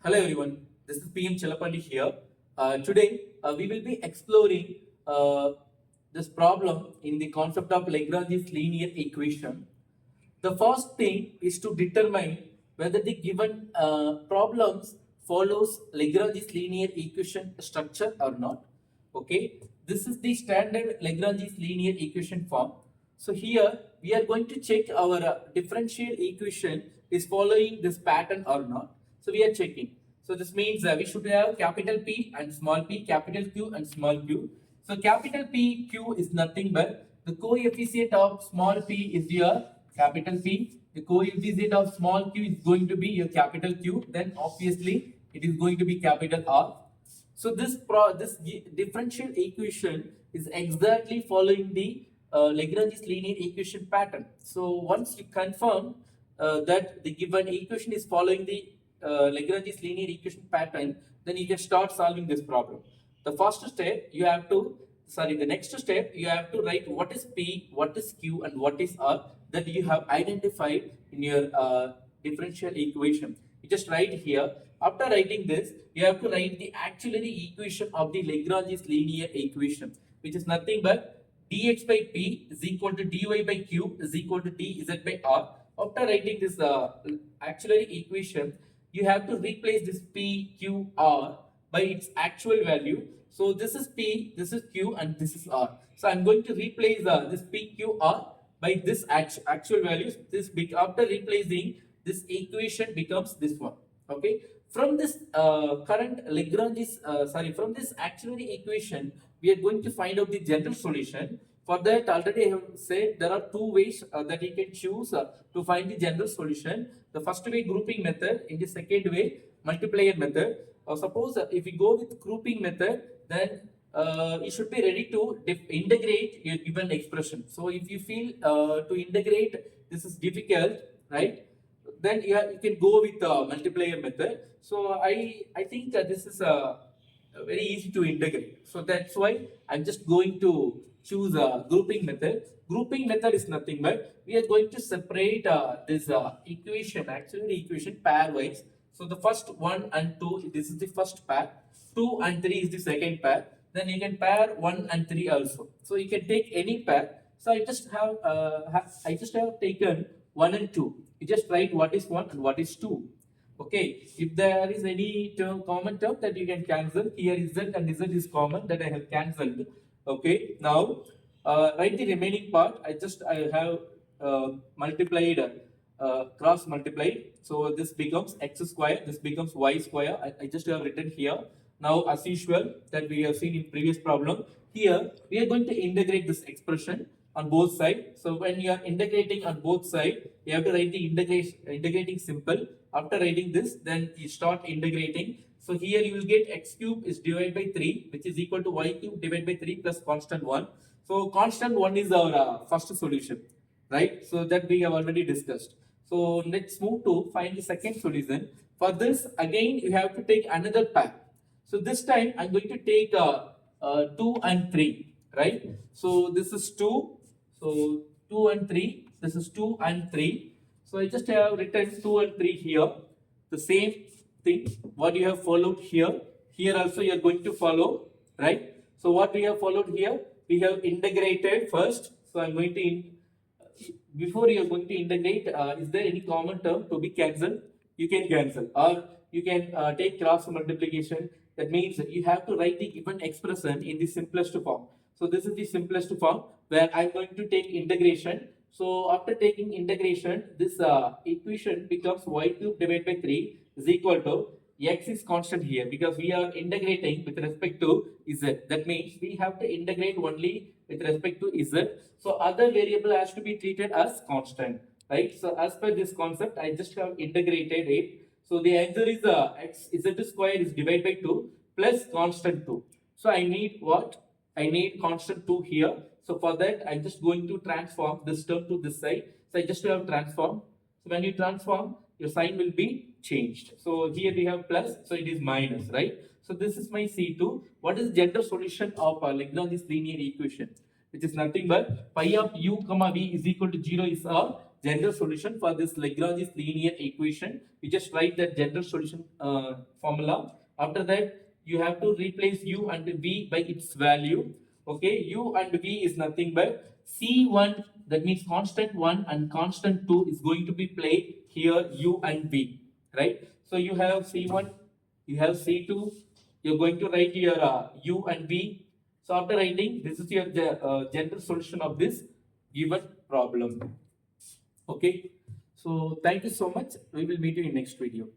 Hello everyone, this is PM Chalapandi here. Today we will be exploring this problem in the concept of Lagrange's linear equation. The first thing is to determine whether the given problems follows Lagrange's linear equation structure or not. Okay, this is the standard Lagrange's linear equation form. So here we are going to check our differential equation is following this pattern or not. So we are checking. So this means we should have capital P and small p, capital Q and small q. So capital P Q is nothing but the coefficient of small p is your capital P. The coefficient of small q is going to be your capital Q. Then obviously it is going to be capital R. So this differential equation is exactly following the Lagrange's linear equation pattern. So once you confirm that the given equation is following the Lagrange's linear equation pattern, then you can start solving this problem. The first step you have to, the next step you have to write what is P, what is Q and what is R that you have identified in your differential equation. You just write here. After writing this, you have to write the auxiliary equation of the Lagrange's linear equation, which is nothing but dx by P is equal to dy by Q is equal to dz by R. After writing this auxiliary equation, you have to replace this P, Q, R by its actual value. So this is P, this is Q and this is R. So I'm going to replace this P, Q, R by this actual values. After replacing, this equation becomes this one. Okay. From this from this auxiliary equation, we are going to find out the general solution. For that, already I have said there are two ways that you can choose to find the general solution. The first way, grouping method. In the second way, multiplier method. Suppose if we go with grouping method, then you should be ready to integrate your given expression. So if you feel to integrate this is difficult, right? Then you can go with the multiplier method. So I think this is very easy to integrate. So that's why I'm just going to choose a grouping method. Grouping method is nothing but we are going to separate this equation, actually equation pairwise. So the first 1 and 2, this is the first pair. 2 and 3 is the second pair. Then you can pair 1 and 3 also. So you can take any pair. So I just have taken 1 and 2. You just write what is 1 and what is 2. Okay, if there is any common term that you can cancel, here is Z and Z is common that I have cancelled. Okay, now write the remaining part. I have multiplied, cross multiplied. So this becomes x square, this becomes y square. I just have written here. Now as usual that we have seen in previous problem, here we are going to integrate this expression on both sides. So when you are integrating on both sides, you have to write the integrating symbol. After writing this, then you start integrating. So here you will get x cube is divided by 3, which is equal to y cube divided by 3 plus constant 1. So constant 1 is our first solution, right? So that we have already discussed. So let's move to find the second solution. For this, again, you have to take another pair. So this time I'm going to take 2 and 3, right? So this is 2. So 2 and 3. This is 2 and 3. So I just have written 2 and 3 here. The same thing what you have followed here. Here also you are going to follow, right? So what we have followed here, we have integrated first. So I'm going to before you are going to integrate, is there any common term to be cancelled? You can cancel, or you can take cross multiplication. That means you have to write the given expression in the simplest form. So this is the simplest form where I'm going to take integration. So after taking integration, this equation becomes y cube divided by 3 is equal to x is constant here because we are integrating with respect to z. That means we have to integrate only with respect to z. So other variable has to be treated as constant, right? So as per this concept, I just have integrated it. So the answer is x z square is divided by 2 plus constant 2. So I need what? I need constant 2 here. So for that, I'm just going to transform this term to this side. So I just have transform. So when you transform, your sign will be changed. So here we have plus, so it is minus, right? So this is my C2. What is the general solution of Lagrange's linear equation? Which is nothing but phi of u comma v is equal to 0 is our general solution for this Lagrange's linear equation. You just write that general solution formula. After that, you have to replace u and v by its value. Okay, u and v is nothing but C1, that means constant 1 and constant 2 is going to be played here, u and v, right? So you have C1, you have C2, you're going to write your u and v. So after writing, this is your general solution of this given problem. Okay, so thank you so much. We will meet you in next video.